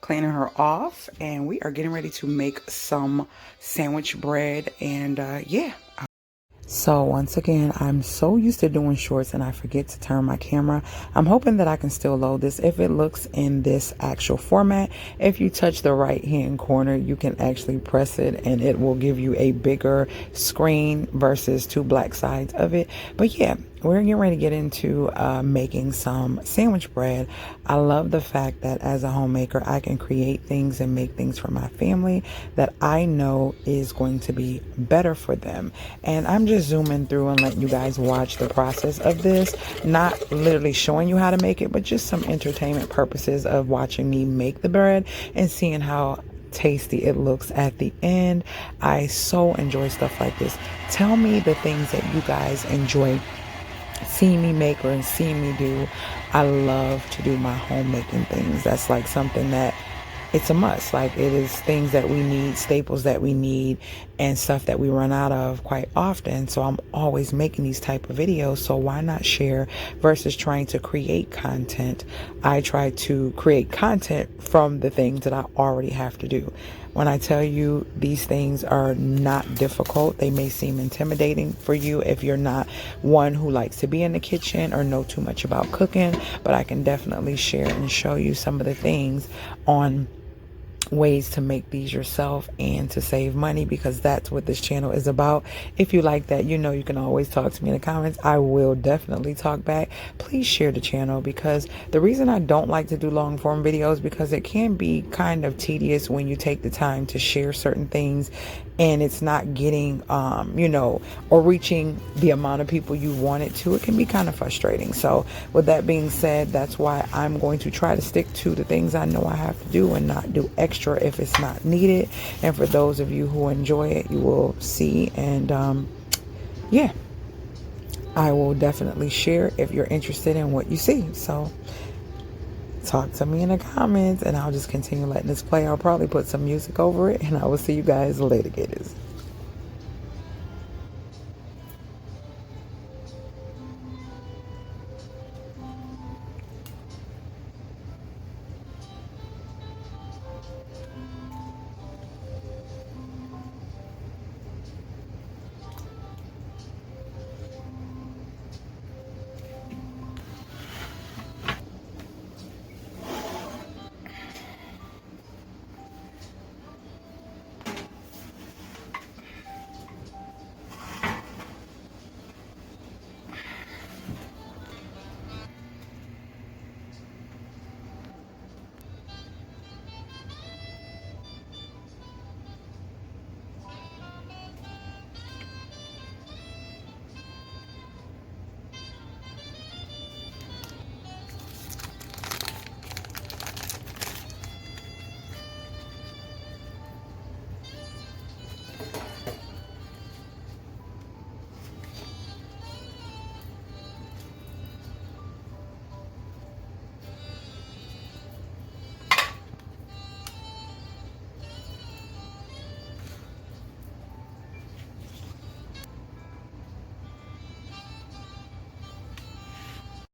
cleaning her off, and we are getting ready to make some sandwich bread. And yeah. So once again, I'm so used to doing shorts and I forget to turn my camera. I'm hoping that I can still load this if it looks in this actual format. If you touch the right hand corner, you can actually press it and it will give you a bigger screen versus two black sides of it. But yeah, we're getting ready to get into making some sandwich bread. I love the fact that as a homemaker, I can create things and make things for my family that I know is going to be better for them. And I'm just zooming through and letting you guys watch the process of this, not literally showing you how to make it, but just some entertainment purposes of watching me make the bread and seeing how tasty it looks at the end. I so enjoy stuff like this. Tell me the things that you guys enjoy seeing me make or seeing me do. I love to do my homemaking things. That's like something that it's a must. Like, it is things that we need, staples that we need, and stuff that we run out of quite often. So I'm always making these type of videos. So why not share versus trying to create content? I try to create content from the things that I already have to do. When I tell you these things are not difficult, they may seem intimidating for you if you're not one who likes to be in the kitchen or know too much about cooking, but I can definitely share and show you some of the things on ways to make these yourself and to save money, because that's what this channel is about. If you like that, you know you can always talk to me in the comments. I will definitely talk back. Please share the channel, because the reason I don't like to do long form videos, because it can be kind of tedious when you take the time to share certain things and it's not getting or reaching the amount of people you want it to. It can be kind of frustrating. So with that being said, that's why I'm going to try to stick to the things I know I have to do and not do extra if it's not needed. And for those of you who enjoy it, you will see. And yeah, I will definitely share if you're interested in what you see. So talk to me in the comments and I'll just continue letting this play. I'll probably put some music over it, and I will see you guys later, gators.